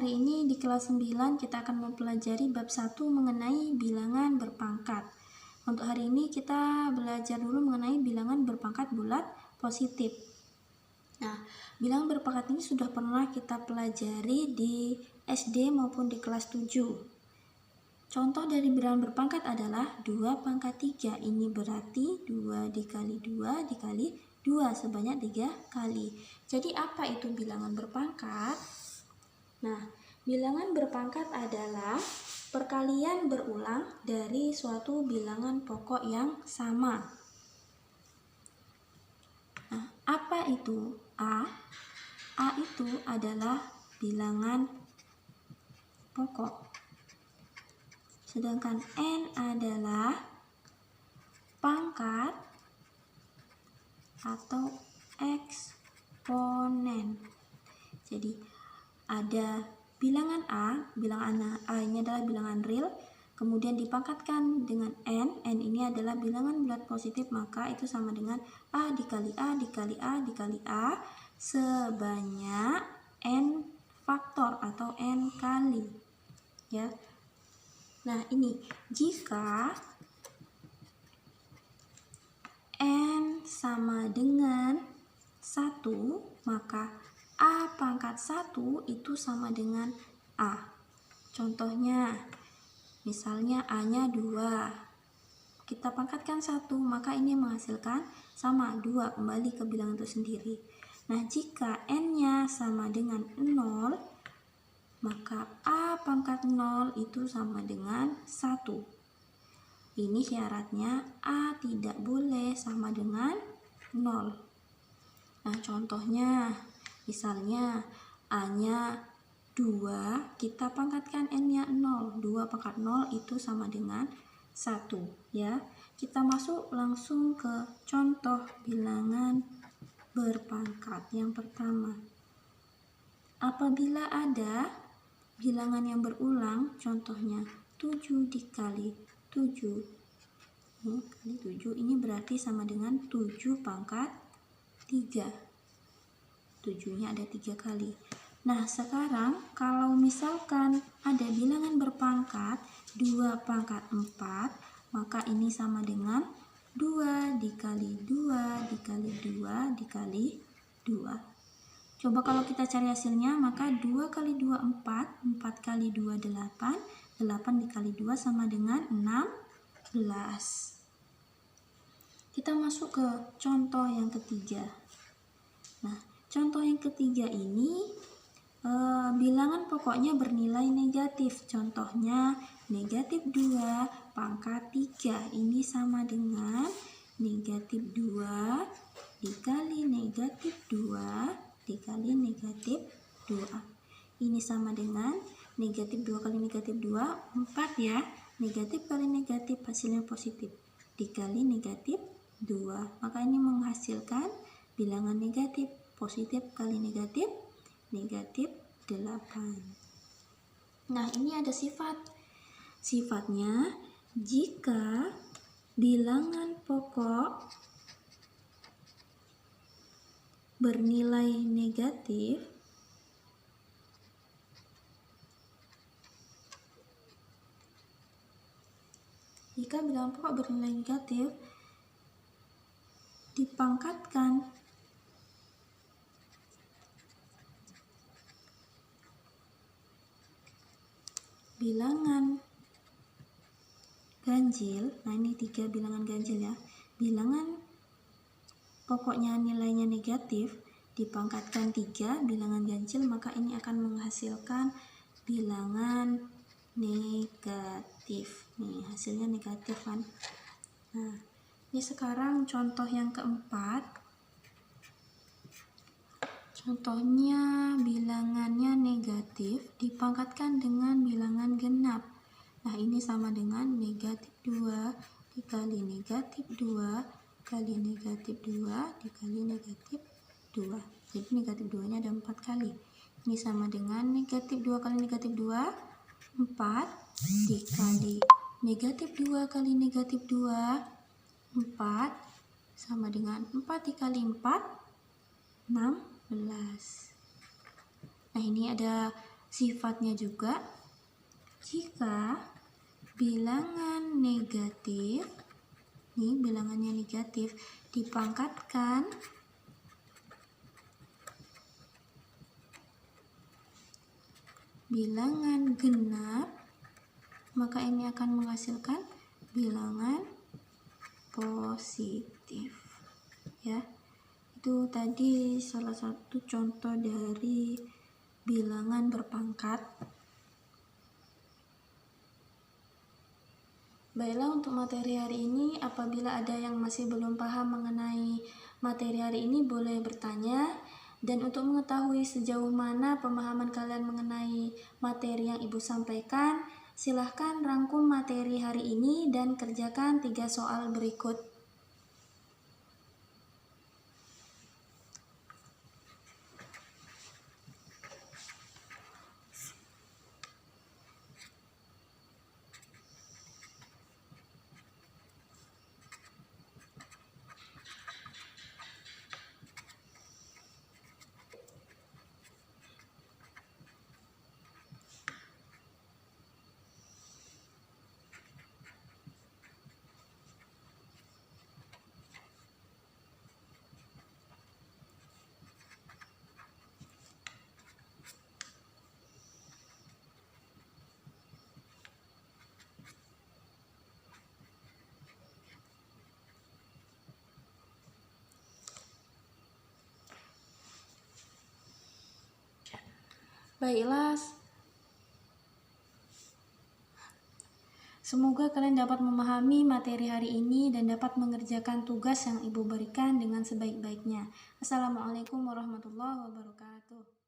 hari ini di kelas 9 kita akan mempelajari bab 1 mengenai bilangan berpangkat. Untuk hari ini kita belajar dulu mengenai bilangan berpangkat bulat positif. Nah, bilangan berpangkat ini sudah pernah kita pelajari di SD maupun di kelas 7. Contoh dari bilangan berpangkat adalah 2 pangkat 3. Ini berarti 2 dikali 2 dikali 2 sebanyak 3 kali. Jadi apa itu bilangan berpangkat? Nah, bilangan berpangkat adalah perkalian berulang dari suatu bilangan pokok yang sama. Nah, apa itu A? A itu adalah bilangan pokok. Sedangkan N adalah pangkat atau eksponen. Jadi ada bilangan A ini adalah bilangan real, kemudian dipangkatkan dengan N ini adalah bilangan bulat positif, maka itu sama dengan A dikali A dikali A dikali A sebanyak N faktor atau N kali. Ya. Nah, ini jika N sama dengan 1, maka A pangkat 1 itu sama dengan A. Contohnya, misalnya A-nya 2. Kita pangkatkan 1, maka ini menghasilkan sama 2, kembali ke bilangan itu sendiri. Nah, jika N-nya sama dengan 0, maka A pangkat 0 itu sama dengan 1. Ini syaratnya A tidak boleh sama dengan 0. Nah, contohnya, misalnya A-nya 2, kita pangkatkan N-nya 0. 2 pangkat 0 itu sama dengan 1. Ya. Kita masuk langsung ke contoh bilangan berpangkat. Yang pertama, apabila ada bilangan yang berulang, contohnya 7 dikali 7 kali 7, ini berarti sama dengan 7 pangkat 3. 7-nya ada 3 kali. Nah, sekarang kalau misalkan ada bilangan berpangkat 2 pangkat 4, maka ini sama dengan 2 dikali 2 dikali 2 dikali 2. Coba kalau kita cari hasilnya, maka 2 kali 2 4, 4 kali 2 8, 8 dikali 2 sama dengan 16. Kita masuk ke contoh yang ketiga. Nah, contoh yang ketiga ini bilangan pokoknya bernilai negatif. Contohnya negatif 2 pangkat 3. Ini sama dengan negatif 2 dikali negatif 2 dikali negatif 2. Ini sama dengan negatif 2 kali negatif 2, 4 ya. Negatif kali negatif hasilnya positif. Dikali negatif 2. Maka ini menghasilkan bilangan negatif. Positif kali negatif, negatif 8. Nah, ini ada sifat. Sifatnya, jika bilangan pokok bernilai negatif, jika bilangan pokok bernilai negatif, dipangkatkan bilangan ganjil. Nah, ini 3 bilangan ganjil ya. Bilangan pokoknya nilainya negatif, dipangkatkan 3 bilangan ganjil, maka ini akan menghasilkan bilangan negatif. Nih, hasilnya negatif kan. Nah, ini sekarang contoh yang keempat. Contohnya bilangannya negatif dipangkatkan dengan bilangan genap. Nah, ini sama dengan negatif 2 dikali negatif 2 kali negatif 2 dikali negatif 2. Jadi negatif 2-nya ada 4 kali. Ini sama dengan negatif 2 kali negatif 2, 4 dikali negatif 2 kali negatif 2, 4 sama dengan 4 dikali 4, 16. Nah, ini ada Sifatnya juga, jika bilangan negatif, nih bilangannya negatif, dipangkatkan bilangan genap, maka ini akan menghasilkan bilangan positif. Ya, itu tadi salah satu contoh dari bilangan berpangkat. Baiklah, untuk materi hari ini, apabila ada yang masih belum paham mengenai materi hari ini, boleh bertanya. Dan untuk mengetahui sejauh mana pemahaman kalian mengenai materi yang Ibu sampaikan, silahkan rangkum materi hari ini dan kerjakan 3 soal berikut. Baiklah, semoga kalian dapat memahami materi hari ini dan dapat mengerjakan tugas yang Ibu berikan dengan sebaik-baiknya. Assalamualaikum warahmatullahi wabarakatuh.